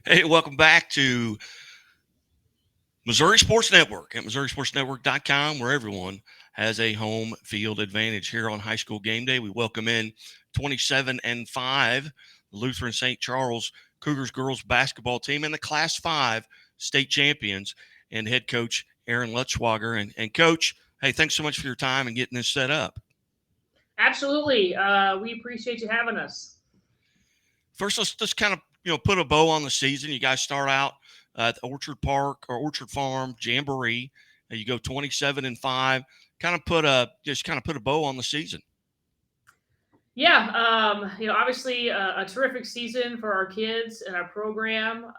Hey, welcome back to Missouri Sports Network at MissouriSportsNetwork.com, where everyone has a home field advantage. Here on High School Game Day, we welcome in 27 and 5, the Lutheran St. Charles Cougars girls basketball team and the Class 5 state champions and head coach Aaron Lutzwager. And Coach, hey, thanks so much for your time and getting this set up. Absolutely. We appreciate you having us. First, let's just kind of put a bow on the season. You guys start out at Orchard Park or Orchard Farm Jamboree. You go 27 and 5. Kind of put a bow on the season. Yeah, obviously a terrific season for our kids and our program.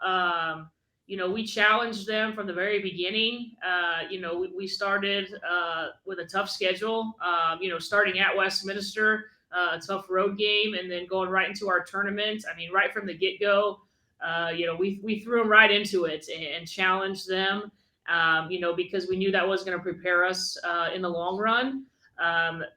We challenged them from the very beginning. We started with a tough schedule, starting at Westminster, a tough road game, and then going right into our tournament. I mean, right from the get go, we threw them right into it and challenged them, because we knew that was going to prepare us in the long run.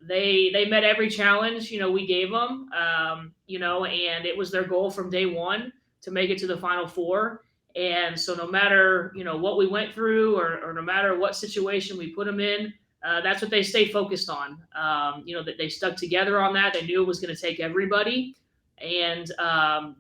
They met every challenge we gave them, and it was their goal from day one to make it to the Final Four. And so, no matter what we went through, or no matter what situation we put them in, that's what they stayed focused on. That they stuck together on that. They knew it was going to take everybody, and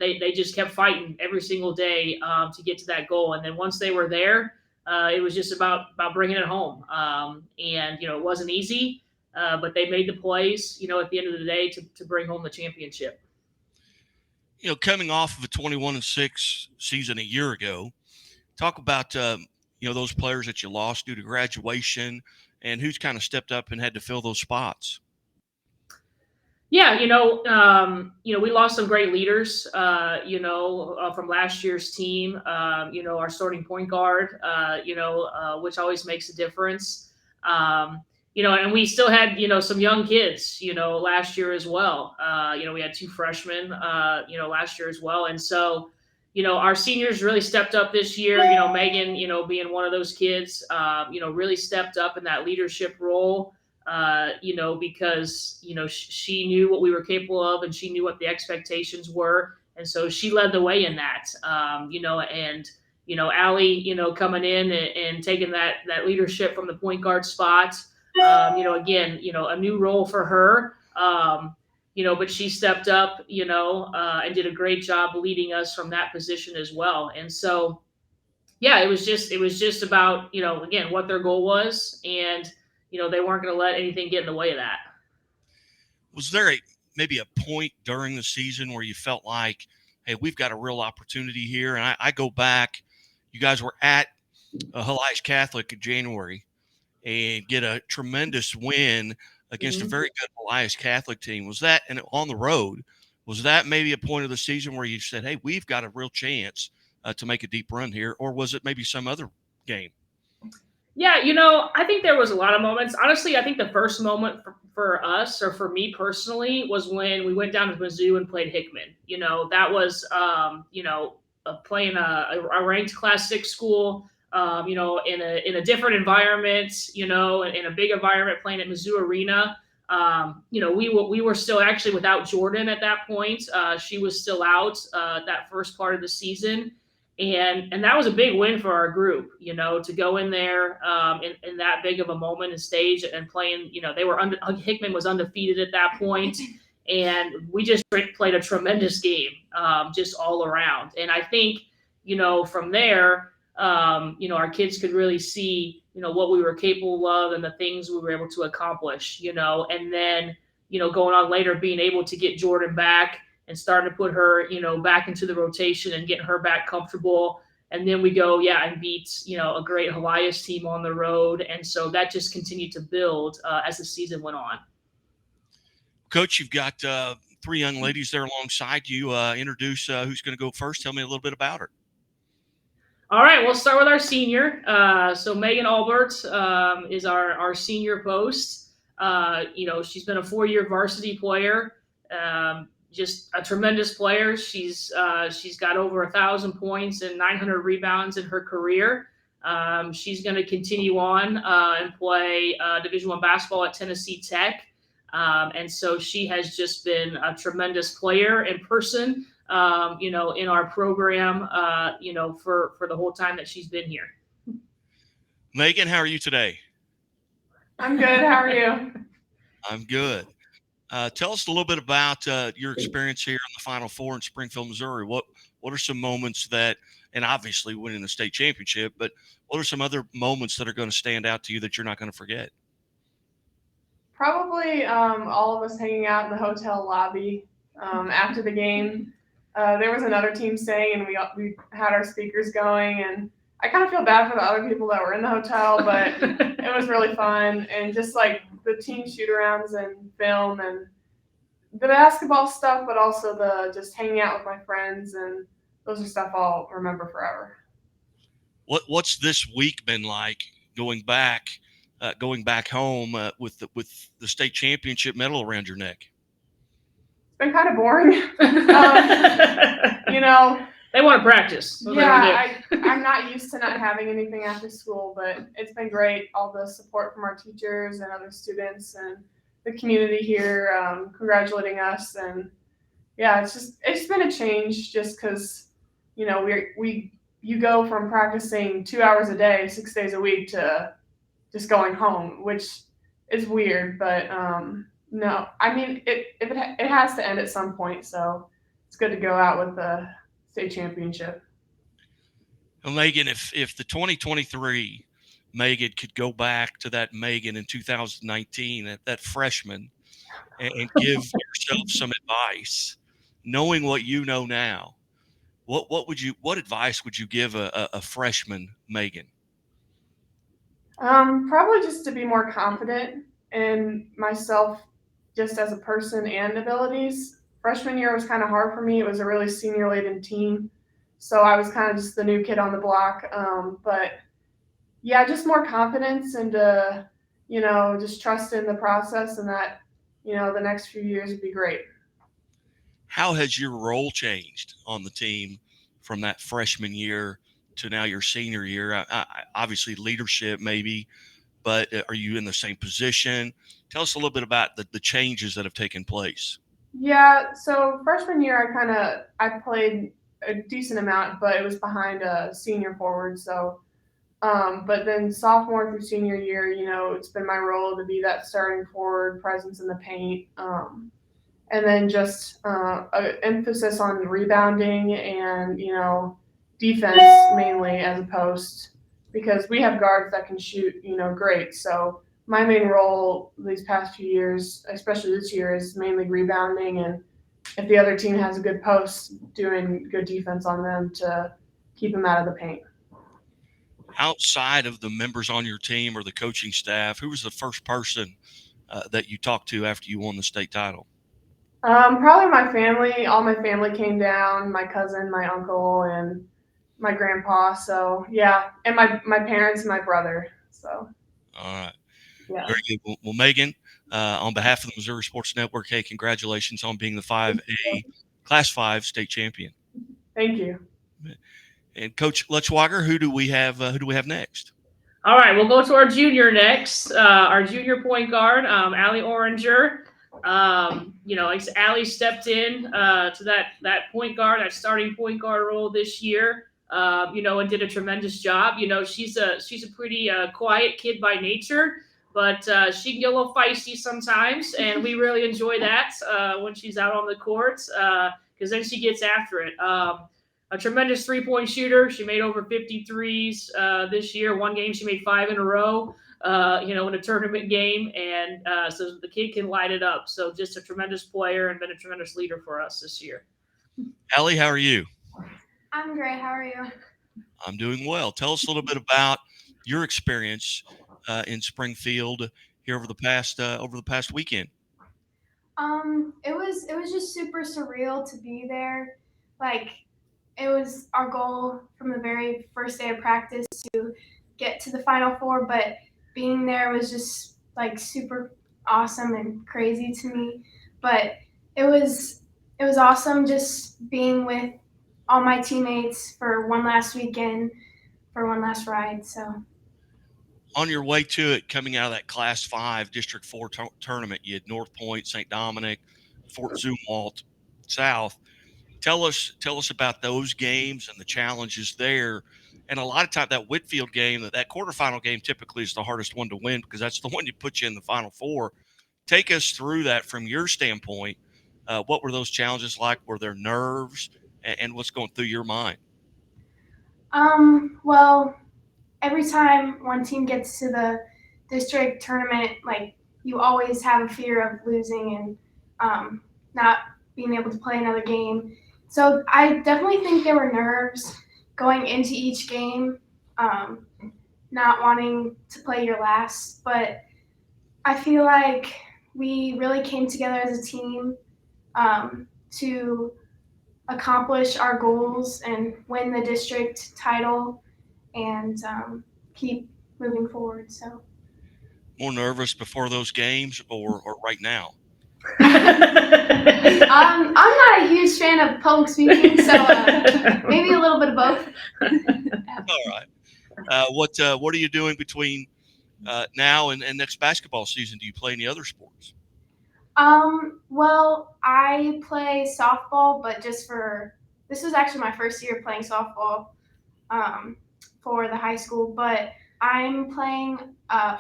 they just kept fighting every single day to get to that goal. And then once they were there, it was just about bringing it home. And it wasn't easy, but they made the plays, at the end of the day to bring home the championship. Coming off of a 21 and 6 season a year ago, talk about those players that you lost due to graduation and who's kind of stepped up and had to fill those spots. Yeah, we lost some great leaders, from last year's team. Our starting point guard, which always makes a difference. And we still had, some young kids, last year as well. We had two freshmen, last year as well. And so, our seniors really stepped up this year. Megan, being one of those kids, really stepped up in that leadership role. Because she knew what we were capable of, and she knew what the expectations were, and so she led the way in that. And Allie, coming in and taking that leadership from the point guard spot. Again, a new role for her. But she stepped up, and did a great job leading us from that position as well. And so, yeah, it was just about again what their goal was, and they weren't going to let anything get in the way of that. Was there maybe a point during the season where you felt like, hey, we've got a real opportunity here? And I go back, you guys were at Helias Catholic in January and get a tremendous win against a Mm-hmm. very good Helias Catholic team. Was that, and on the road, was that maybe a point of the season where you said, hey, we've got a real chance to make a deep run here? Or was it maybe some other game? Yeah, I think there was a lot of moments. Honestly, I think the first moment for us, or for me personally, was when we went down to Mizzou and played Hickman. That was, playing a ranked Class 6 school, in a different environment, in a big environment, playing at Mizzou Arena. We were still actually without Jordan at that point. She was still out that first part of the season, and that was a big win for our group, to go in there in that big of a moment and stage and playing. They were Hickman was undefeated at that point, and we just played a tremendous game, just all around. And I think, from there, our kids could really see, what we were capable of and the things we were able to accomplish, and then, going on later, being able to get Jordan back and starting to put her, back into the rotation and getting her back comfortable. And then we go, yeah, and beat, a great Helias team on the road. And so that just continued to build as the season went on. Coach, you've got three young ladies there alongside you. Introduce who's going to go first. Tell me a little bit about her. All right, we'll start with our senior. So Megan Albert is our senior post. She's been a 4-year varsity player. Just a tremendous player. She's got over 1,000 points and 900 rebounds in her career. She's going to continue on and play Division I basketball at Tennessee Tech. And so she has just been a tremendous player in person. in our program, for the whole time that she's been here. Megan, how are you today? I'm good. How are you? I'm good. Tell us a little bit about your experience here in the Final Four in Springfield, Missouri. What are some moments that, and obviously winning the state championship, but what are some other moments that are going to stand out to you that you're not going to forget? Probably all of us hanging out in the hotel lobby after the game. There was another team staying, and we had our speakers going, and I kind of feel bad for the other people that were in the hotel, but it was really fun, and just like the team shoot-arounds and film and the basketball stuff, but also the just hanging out with my friends, and those are stuff I'll remember forever. What's this week been like going back home with the state championship medal around your neck? It's been kind of boring. They want to practice. I'm not used to not having anything after school, but it's been great. All the support from our teachers and other students and the community here congratulating us, and yeah, it's been a change just because you go from practicing 2 hours a day, 6 days a week to just going home, which is weird, but no, I mean it has to end at some point, so it's good to go out with the state championship. Well, Megan, if the 2023 Megan could go back to that Megan in 2019, that freshman, and give yourself some advice, knowing what you know now, what advice would you give a freshman Megan? Probably just to be more confident in myself, just as a person and abilities. Freshman year was kind of hard for me. It was a really senior-laden team, so I was kind of just the new kid on the block. But yeah, just more confidence and just trust in the process, and that the next few years would be great. How has your role changed on the team from that freshman year to now your senior year? Obviously, leadership maybe, but are you in the same position? Tell us a little bit about the changes that have taken place. Yeah, so freshman year I played a decent amount, but it was behind a senior forward. So, but then sophomore through senior year, it's been my role to be that starting forward presence in the paint, and then just an emphasis on rebounding and defense mainly as a post, because we have guards that can shoot great. So my main role these past few years, especially this year, is mainly rebounding, and if the other team has a good post, doing good defense on them to keep them out of the paint. Outside of the members on your team or the coaching staff, who was the first person that you talked to after you won the state title? Probably my family. All my family came down, my cousin, my uncle, and my grandpa. So yeah, and my parents and my brother. So All right. yeah. Very good. Well, Megan, on behalf of the Missouri Sports Network, hey, congratulations on being the 5A Class 5 state champion. Thank you. And Coach Lutschwager, who do we have next? All right, we'll go to our junior next. Our junior point guard, Allie Oranger. Allie stepped in to that point guard, that starting point guard role this year. And did a tremendous job. She's a pretty quiet kid by nature, but she can get a little feisty sometimes, and we really enjoy that when she's out on the court, because then she gets after it. A tremendous three-point shooter. She made over 50 threes this year. One game she made 5 in a row, in a tournament game. And so the kid can light it up. So just a tremendous player and been a tremendous leader for us this year. Allie, how are you? I'm great. How are you? I'm doing well. Tell us a little bit about your experience in Springfield here over the past weekend. It was just super surreal to be there. Like, it was our goal from the very first day of practice to get to the Final Four, but being there was just like super awesome and crazy to me. But it was awesome just being with all my teammates for one last weekend, for one last ride. So On your way to it, coming out of that Class 5 District 4 tournament, you had North Point, St. Dominic, Fort Zumwalt, South. Tell us about those games and the challenges there. And a lot of time that Whitfield game, that quarterfinal game typically is the hardest one to win because that's the one you put you in the Final Four. Take us through that from your standpoint. What were those challenges like? Were there nerves, and what's going through your mind? Well, every time one team gets to the district tournament, like you always have a fear of losing and not being able to play another game. So I definitely think there were nerves going into each game, not wanting to play your last. But I feel like we really came together as a team to accomplish our goals and win the district title and keep moving forward. So More nervous before those games or right now? I'm not a huge fan of public speaking, so maybe a little bit of both. All right. What are you doing between now and next basketball season? Do you play any other sports? Well, I play softball, but this was actually my first year playing softball for the high school, but I'm playing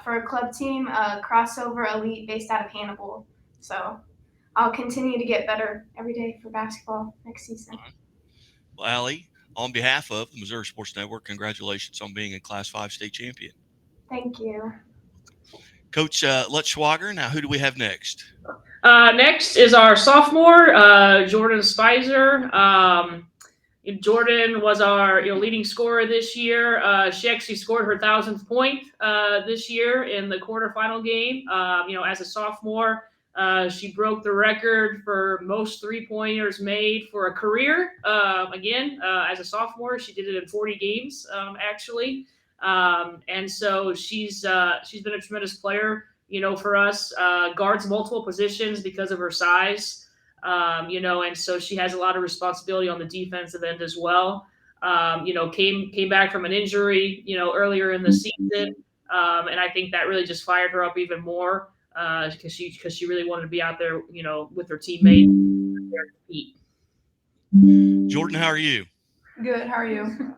for a club team, a crossover elite based out of Hannibal. So I'll continue to get better every day for basketball next season. Well, Allie, on behalf of the Missouri Sports Network, congratulations on being a Class 5 state champion. Thank you. Coach Lutschwager, now who do we have next? Next is our sophomore, Jordan Spicer. Jordan was our leading scorer this year. She actually scored her 1,000th point this year in the quarterfinal game. As a sophomore, she broke the record for most three-pointers made for a career. As a sophomore, she did it in 40 games actually. And so she's been a tremendous player, for us. Guards multiple positions because of her size. And so she has a lot of responsibility on the defensive end as well. Came back from an injury, earlier in the season. And I think that really just fired her up even more because she really wanted to be out there, with her teammates. Jordan, how are you? Good. How are you?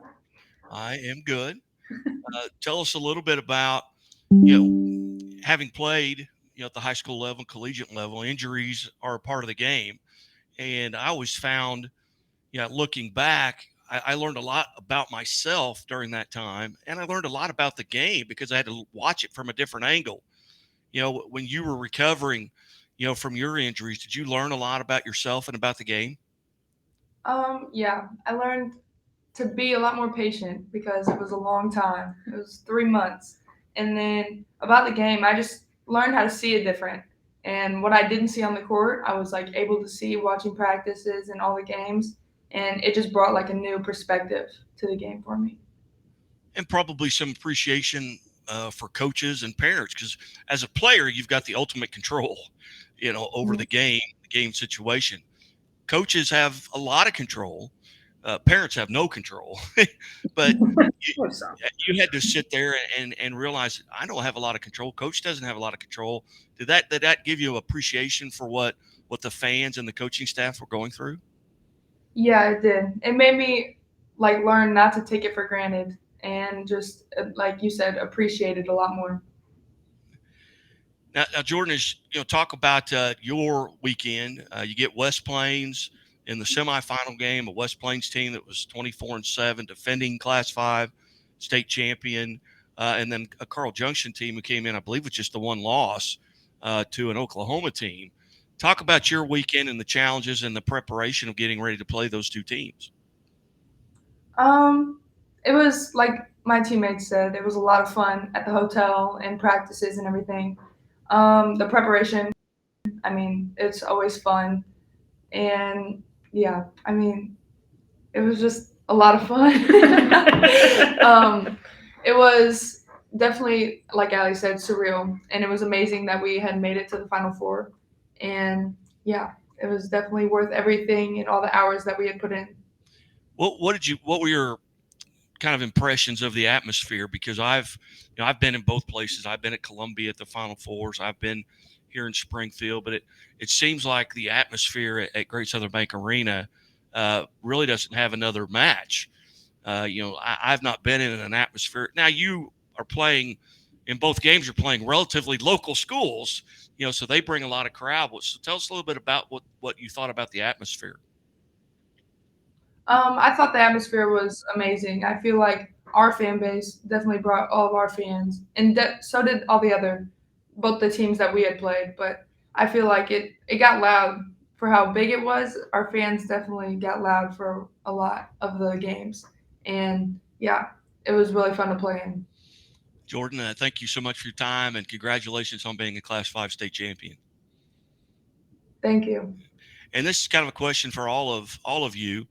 I am good. Tell us a little bit about, having played, at the high school level, collegiate level, injuries are a part of the game. And I always found, looking back, I learned a lot about myself during that time. And I learned a lot about the game because I had to watch it from a different angle. When you were recovering, from your injuries, did you learn a lot about yourself and about the game? Yeah, I learned to be a lot more patient because it was a long time. It was 3 months. And then about the game, I just learned how to see it different. And what I didn't see on the court, I was like able to see watching practices and all the games. And it just brought like a new perspective to the game for me. And probably some appreciation for coaches and parents, because as a player, you've got the ultimate control, over the game situation. Coaches have a lot of control. Parents have no control. But you had to sit there and realize I don't have a lot of control. Coach doesn't have a lot of control. Did that give you appreciation for what the fans and the coaching staff were going through? Yeah, it did. It made me like learn not to take it for granted and just like you said, appreciate it a lot more. Now Jordan, is talk about your weekend. You get West Plains in the semifinal game, a West Plains team that was 24-7, defending Class 5 state champion, and then a Carl Junction team who came in, I believe, with just the one loss to an Oklahoma team. Talk about your weekend and the challenges and the preparation of getting ready to play those two teams. It was like my teammates said, it was a lot of fun at the hotel and practices and everything. The preparation, I mean, it's always fun. And yeah, I mean, it was just a lot of fun. It was definitely, like Allie said, surreal. And it was amazing that we had made it to the Final Four. And yeah, it was definitely worth everything and all the hours that we had put in. What were your kind of impressions of the atmosphere? Because I've been in both places. I've been at Columbia at the Final Fours. I've been here in Springfield, but it seems like the atmosphere at Great Southern Bank Arena really doesn't have another match. I've not been in an atmosphere. Now you are playing in both games. You're playing relatively local schools, so they bring a lot of crowd. So tell us a little bit about what you thought about the atmosphere. I thought the atmosphere was amazing. I feel like our fan base definitely brought all of our fans, and so did all the other, both the teams that we had played. But I feel like it got loud for how big it was. Our fans definitely got loud for a lot of the games, and yeah, it was really fun to play in. Jordan, thank you so much for your time, and congratulations on being a Class 5 state champion. Thank you. And this is kind of a question for all of you.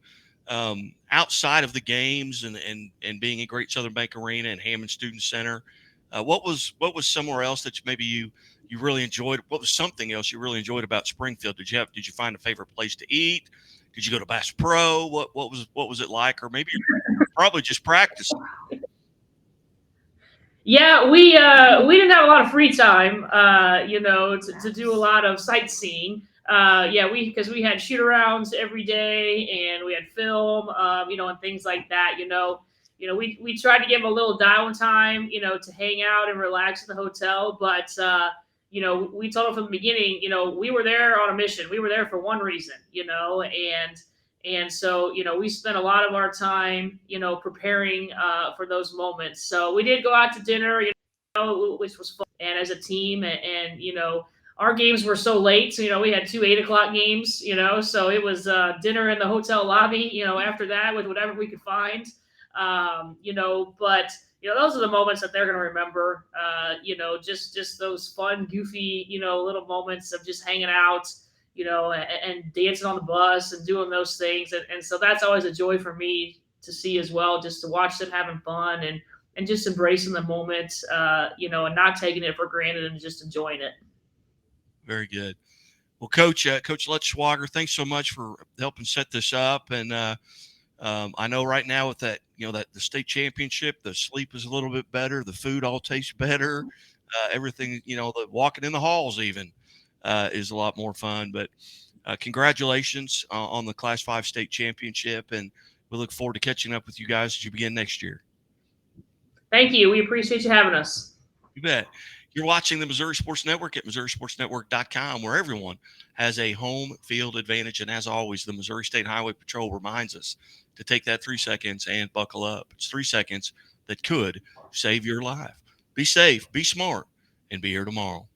Outside of the games and being at Great Southern Bank Arena and Hammond Student Center, what was somewhere else that maybe you really enjoyed? What was something else you really enjoyed about Springfield? Did you find a favorite place to eat? Did you go to Bass Pro? What was it like? Or maybe you're probably just practicing. Yeah, we didn't have a lot of free time, to do a lot of sightseeing. Because we had shoot arounds every day, and we had film, and things like that. We tried to give a little downtime, to hang out and relax in the hotel. But we told them from the beginning, we were there on a mission. We were there for one reason, and so, we spent a lot of our time, preparing for those moments. So we did go out to dinner, which was fun, and as a team, and our games were so late. So, we had two 8 o'clock games, so it was dinner in the hotel lobby, after that with whatever we could find. But those are the moments that they're going to remember. Just those fun, goofy, little moments of just hanging out, and dancing on the bus and doing those things. And so that's always a joy for me to see as well, just to watch them having fun and just embracing the moment, and not taking it for granted and just enjoying it. Very good. Well, Coach Lutschwager, thanks so much for helping set this up. And I know right now with that, that the state championship, the sleep is a little bit better. The food all tastes better. Everything, the walking in the halls even is a lot more fun. But congratulations on the Class 5 state championship. And we look forward to catching up with you guys as you begin next year. Thank you. We appreciate you having us. You bet. You're watching the Missouri Sports Network at MissouriSportsNetwork.com, where everyone has a home field advantage. And as always, the Missouri State Highway Patrol reminds us to take that 3 seconds and buckle up. It's 3 seconds that could save your life. Be safe, be smart, and be here tomorrow.